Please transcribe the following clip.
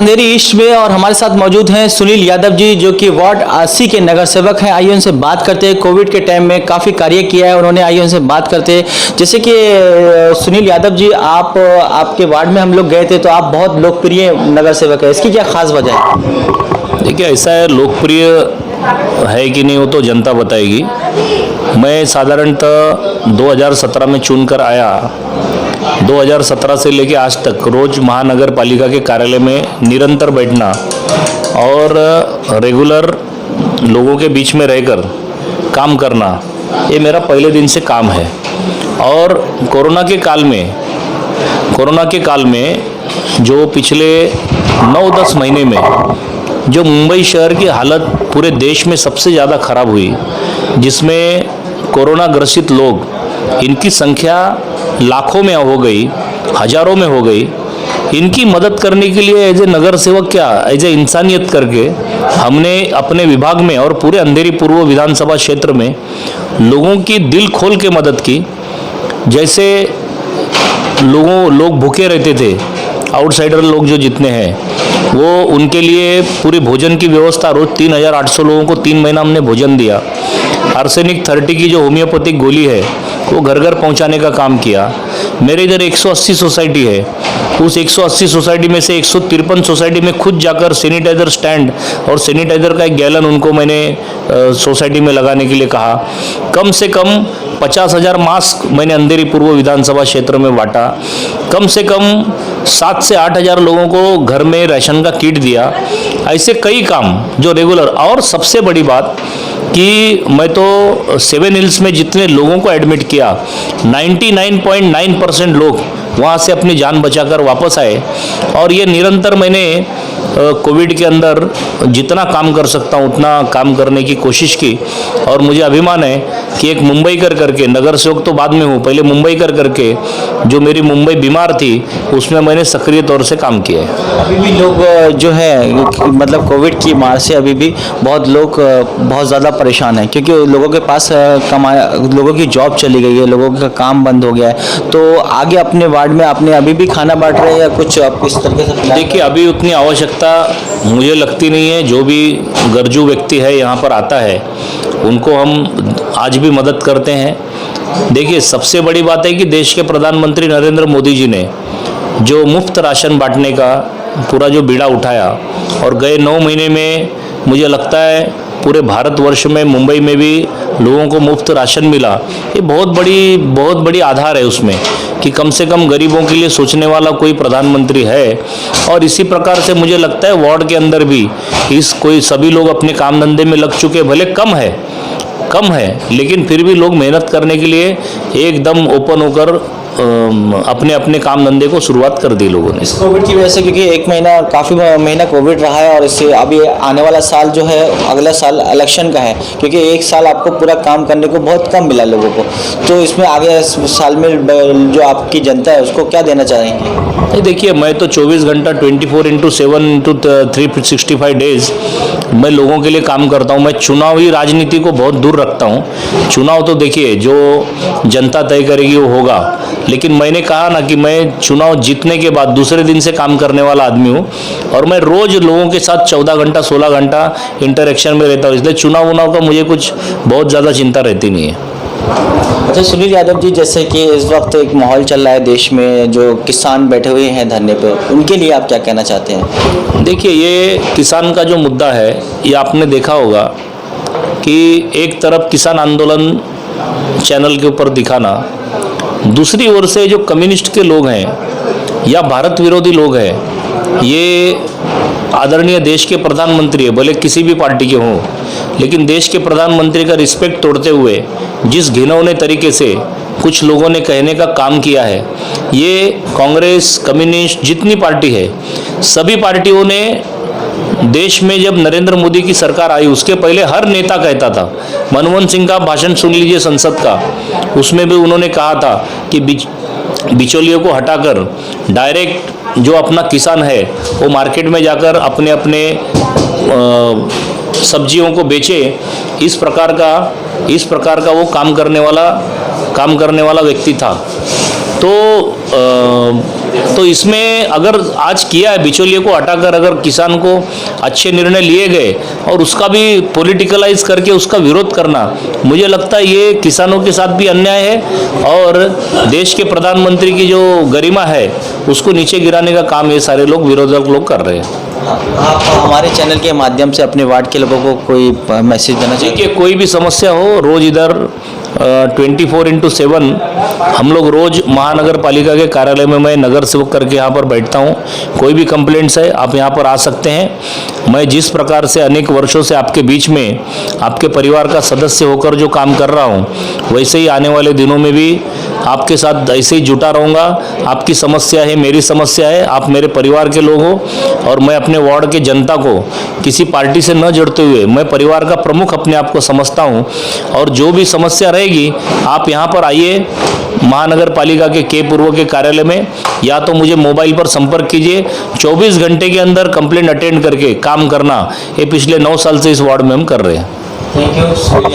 अंधेरी east में और हमारे साथ मौजूद हैं सुनील यादव जी, जो कि वार्ड 80 के नगर सेवक हैं। आइए उनसे बात करते हैं। कोविड के टाइम में काफ़ी कार्य किया है उन्होंने। आइए उनसे बात करते हैं। जैसे कि सुनील यादव जी, आपके वार्ड में हम लोग गए थे, तो आप बहुत लोकप्रिय नगर सेवक है। इसकी क्या खास वजह है? देखिए, ऐसा है, लोकप्रिय है कि नहीं वो तो जनता बताएगी। मैं साधारणतः 2017 में चुनकर आया। 2017 से लेके आज तक रोज महानगर पालिका के कार्यालय में निरंतर बैठना और रेगुलर लोगों के बीच में रहकर काम करना, ये मेरा पहले दिन से काम है। और कोरोना के काल में जो पिछले 9-10 महीने में जो मुंबई शहर की हालत पूरे देश में सबसे ज़्यादा खराब हुई, जिसमें कोरोना ग्रसित लोग, इनकी संख्या लाखों में हो गई, हजारों में हो गई। इनकी मदद करने के लिए एज ए नगर सेवक, क्या एज ए इंसानियत करके हमने अपने विभाग में और पूरे अंधेरी पूर्व विधानसभा क्षेत्र में लोगों की दिल खोल के मदद की। जैसे लोग भूखे रहते थे, आउटसाइडर लोग जो जितने हैं, वो उनके लिए पूरी भोजन की व्यवस्था, रोज 3800 लोगों को 3 महीना हमने भोजन दिया। आर्सेनिक 30 की जो होम्योपैथिक गोली है वो घर घर पहुंचाने का काम किया। मेरे इधर 180 सोसाइटी है, उस 180 सोसाइटी में से 153 सोसाइटी में खुद जाकर सैनिटाइजर स्टैंड और सैनिटाइजर का 1 गैलन उनको मैंने सोसाइटी में लगाने के लिए कहा। कम से कम 50,000 मास्क मैंने अंधेरी पूर्व विधानसभा क्षेत्र में बांटा। कम से कम 7 से 8,000 लोगों को घर में राशन का किट दिया। ऐसे कई काम जो रेगुलर। और सबसे बड़ी बात कि मैं तो 7 हिल्स में जितने लोगों को एडमिट किया, 99.9% लोग वहाँ से अपनी जान बचाकर वापस आए। और ये निरंतर मैंने कोविड के अंदर जितना काम कर सकता हूँ उतना काम करने की कोशिश की। और मुझे अभिमान है कि एक मुंबई करके, नगर सेवक तो बाद में हूँ, पहले मुंबई करके जो मेरी मुंबई बीमार थी, उसमें मैंने सक्रिय तौर से काम किया है। अभी भी लोग जो है, मतलब कोविड की मार से अभी भी बहुत लोग बहुत ज़्यादा परेशान हैं, क्योंकि लोगों के पास लोगों की जॉब चली गई है, लोगों का काम बंद हो गया है। तो आगे अपने वार्ड में आपने अभी भी खाना बांट रहे हैं या कुछ आप इस तरीके से? देखिए, अभी उतनी आवश्यकता मुझे लगती नहीं है। जो भी गरजू व्यक्ति है यहाँ पर आता है, उनको हम आज भी मदद करते हैं। देखिए, सबसे बड़ी बात है कि देश के प्रधानमंत्री नरेंद्र मोदी जी ने जो मुफ्त राशन बांटने का पूरा जो बीड़ा उठाया, और गए 9 महीने में मुझे लगता है पूरे भारतवर्ष में, मुंबई में भी लोगों को मुफ्त राशन मिला। ये बहुत बड़ी आधार है उसमें कि कम से कम गरीबों के लिए सोचने वाला कोई प्रधानमंत्री है। और इसी प्रकार से मुझे लगता है वार्ड के अंदर भी सभी लोग अपने काम धंधे में लग चुके। भले कम है, लेकिन फिर भी लोग मेहनत करने के लिए एकदम ओपन होकर अपने अपने काम धंधे को शुरुआत कर दी लोगों ने। इस कोविड की वजह से, क्योंकि काफ़ी महीना कोविड रहा है, और इससे अभी आने वाला साल जो है, अगला साल इलेक्शन का है, क्योंकि 1 साल आपको पूरा काम करने को बहुत कम मिला लोगों को। तो इसमें आगे साल में जो आपकी जनता है उसको क्या देना चाहेंगे? देखिए, मैं तो 24 घंटा 24/7 365 डेज मैं लोगों के लिए काम करता हूँ। मैं चुनावी राजनीति को बहुत दूर रखता हूँ। चुनाव तो देखिए जो जनता तय करेगी वो होगा, लेकिन मैंने कहा ना कि मैं चुनाव जीतने के बाद दूसरे दिन से काम करने वाला आदमी हूँ। और मैं रोज लोगों के साथ 14 घंटा 16 घंटा इंटरेक्शन में रहता हूँ, इसलिए चुनाव का मुझे कुछ बहुत ज़्यादा चिंता रहती नहीं है। अच्छा सुनील यादव जी, जैसे कि इस वक्त एक माहौल चल रहा है देश में, जो किसान बैठे हुए हैं धरने पे, उनके लिए आप क्या कहना चाहते हैं? देखिए, ये किसान का जो मुद्दा है, ये आपने देखा होगा कि एक तरफ किसान आंदोलन चैनल के ऊपर दिखाना, दूसरी ओर से जो कम्युनिस्ट के लोग हैं या भारत विरोधी लोग हैं, ये आदरणीय देश के प्रधानमंत्री है, भले किसी भी पार्टी के हों, लेकिन देश के प्रधानमंत्री का रिस्पेक्ट तोड़ते हुए जिस घिनौने तरीके से कुछ लोगों ने कहने का काम किया है, ये कांग्रेस, कम्युनिस्ट, जितनी पार्टी है, सभी पार्टियों ने देश में जब नरेंद्र मोदी की सरकार आई, उसके पहले हर नेता कहता था। मनमोहन सिंह का भाषण सुन लीजिए संसद का, उसमें भी उन्होंने कहा था कि बिचौलियों को हटाकर डायरेक्ट जो अपना किसान है वो मार्केट में जाकर अपने अपने सब्जियों को बेचे। इस प्रकार का वो काम करने वाला व्यक्ति था। तो इसमें अगर आज किया है, बिचौलिए को हटाकर अगर किसान को अच्छे निर्णय लिए गए और उसका भी पॉलिटिकलाइज करके उसका विरोध करना, मुझे लगता है ये किसानों के साथ भी अन्याय है और देश के प्रधानमंत्री की जो गरिमा है उसको नीचे गिराने का काम ये सारे लोग, विरोधक लोग कर रहे हैं। आप हमारे चैनल के माध्यम से अपने वार्ड के लोगों को कोई मैसेज देना चाहिए? देखिए, कोई भी समस्या हो, रोज इधर 24/7 हम लोग रोज महानगर पालिका के कार्यालय में मैं नगर सेवक करके यहाँ पर बैठता हूँ। कोई भी कंप्लेंट्स है आप यहाँ पर आ सकते हैं। मैं जिस प्रकार से अनेक वर्षों से आपके बीच में आपके परिवार का सदस्य होकर जो काम कर रहा हूँ, वैसे ही आने वाले दिनों में भी आपके साथ ऐसे ही जुटा रहूँगा। आपकी समस्या है, मेरी समस्या है, आप मेरे परिवार के लोग हो और मैं अपने वार्ड के जनता को किसी पार्टी से न जोड़ते हुए मैं परिवार का प्रमुख अपने आप को समझता हूँ। और जो भी समस्या रहेगी आप यहाँ पर आइए महानगर पालिका के पूर्व के कार्यालय में, या तो मुझे मोबाइल पर संपर्क कीजिए। 24 घंटे के अंदर कंप्लेंट अटेंड करके काम करना, ये पिछले 9 साल से इस वार्ड में हम कर रहे हैं। Thank you.